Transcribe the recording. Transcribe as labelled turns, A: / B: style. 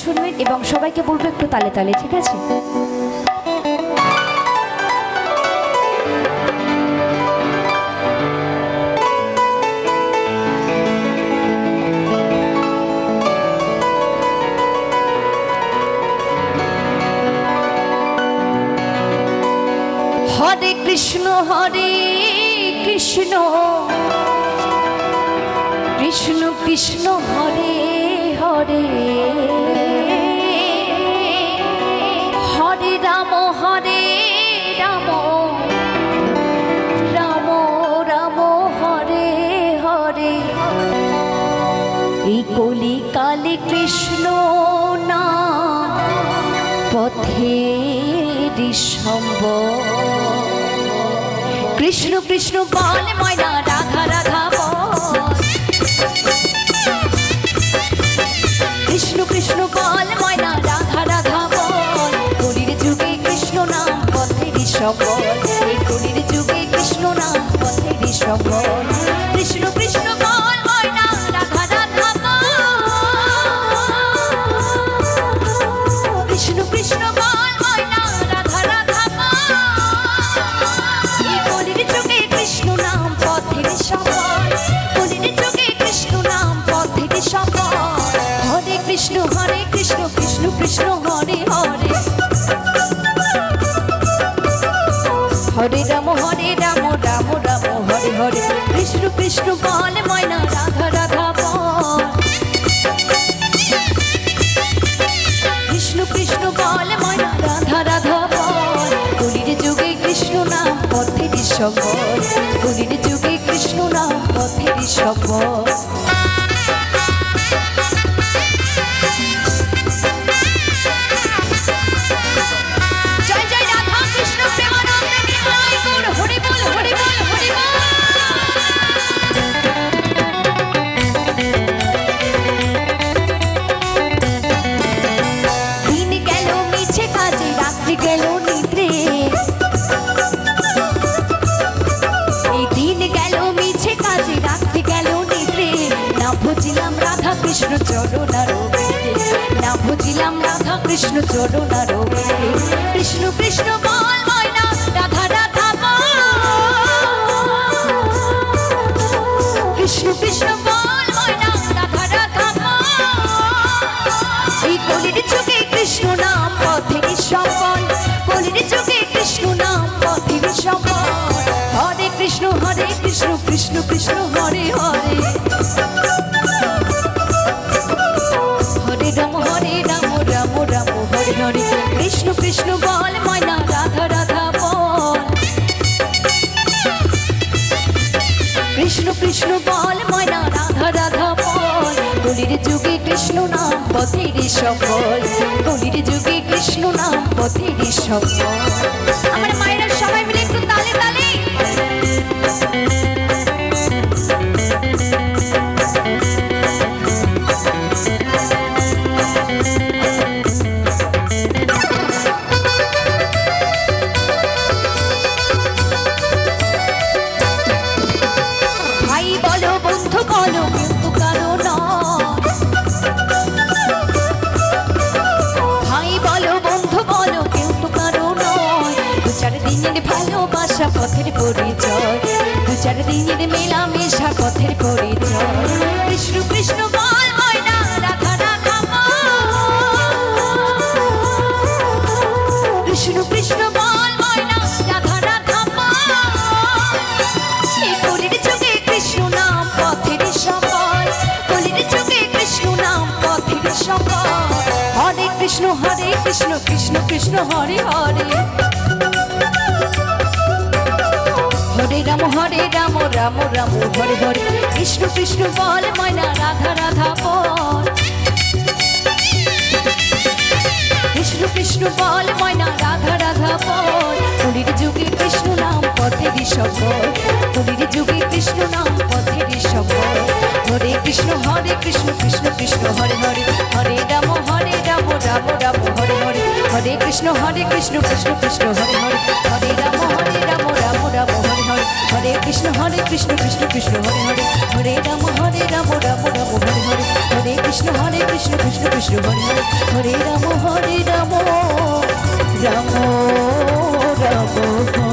A: শুনবেন এবং সবাইকে বলবো একটু তালে তালে, ঠিক আছে? হরে কৃষ্ণ কৃষ্ণ কৃষ্ণ হরে হরে, হরে রাম রাম রাম হরে হরে। এই কলিকালে কৃষ্ণ নাম পথের সম্বল। কৃষ্ণ কৃষ্ণ বল ময়না, রাধা রাধা বল। কৃষ্ণ কৃষ্ণ বল ময়না, রাধা রাধা বল। কলির যুগে কৃষ্ণ নাম পথের সম্বল। এই কলির যুগে কৃষ্ণ নাম পথের সম্বল। কৃষ্ণ কৃষ্ণ বল ময়না, রাধা রাধা বল। কৃষ্ণ কৃষ্ণ বল ময়না, রাধা রাধা বল। এই কলির যুগে কৃষ্ণ নাম পথের সম্বল। কলির যুগে কৃষ্ণ নাম পথের সম্বল। হরে কৃষ্ণ কৃষ্ণ কৃষ্ণ হরে হরে, হরে রাম রাম রাম হরে হরে। কৃষ্ণ কৃষ্ণ বল ময়না, রাধা রাধা বল। কৃষ্ণ কৃষ্ণ বল ময়না, রাধা রাধা বল। কলির যুগে কৃষ্ণ নাম পথের সম্বল। কলির যুগে কৃষ্ণ নাম পথের সম্বল। কৃষ্ণ চরণার না বুঝিলাম, রাধা কৃষ্ণ চরণার। কৃষ্ণ কৃষ্ণ বল ময়না, রাধা রাধা বল। কৃষ্ণ কৃষ্ণ বল ময়না, রাধা রাধা বল। এই কলির যুগে কৃষ্ণ নাম পথের সম্বল। কলির যুগে কৃষ্ণ নাম পথের সম্বল। হরে কৃষ্ণ কৃষ্ণ কৃষ্ণ হরে হরে, হরে রাম রাম রাম হরে হরে। কৃষ্ণ কৃষ্ণ বল ময়না, রাধা রাধা বল। কৃষ্ণ কৃষ্ণ বল ময়না, রাধা রাধা বল। কলির যুগে কৃষ্ণ নাম পথের সম্বল। কলির যুগে কৃষ্ণ নাম পথের সম্বল। আমার মায়েরা সবাই মিলে একটু তালে তালে। ভালোবাসা পথের পরিচয়, দু চার দিনের মেলামেশা পথের পরিচয়। কৃষ্ণ কৃষ্ণ বল ময়না, রাধা রাধা বল। কৃষ্ণ কৃষ্ণ বল ময়না, রাধা রাধা বল। এই কলির যুগে কৃষ্ণ নাম পথের সম্বল। কলির যুগে কৃষ্ণ নাম পথের সম্বল। হরে কৃষ্ণ কৃষ্ণ কৃষ্ণ হরে হরে, হরে রাম রাম রাম হরে হরে। কৃষ্ণ কৃষ্ণ বল ময়না, রাধা রাধা বল। কৃষ্ণ কৃষ্ণ বল ময়না, রাধা রাধা বল। কলির যুগে কৃষ্ণ নাম পথের সম্বল। কলির যুগে কৃষ্ণ নাম পথের সম্বল। হরে কৃষ্ণ কৃষ্ণ কৃষ্ণ হরে হরে, হরে রাম রাম রাম হরে হরে। হরে কৃষ্ণ কৃষ্ণ কৃষ্ণ হরে হরে, হরে রাম রাম রাম হরে হরে। হরে কৃষ্ণ কৃষ্ণ কৃষ্ণ হরে হরে হরে রাম রাম রাম হরে হরে হরে কৃষ্ণ কৃষ্ণ কৃষ্ণ হরে হরে হরে রাম রাম রাম রাম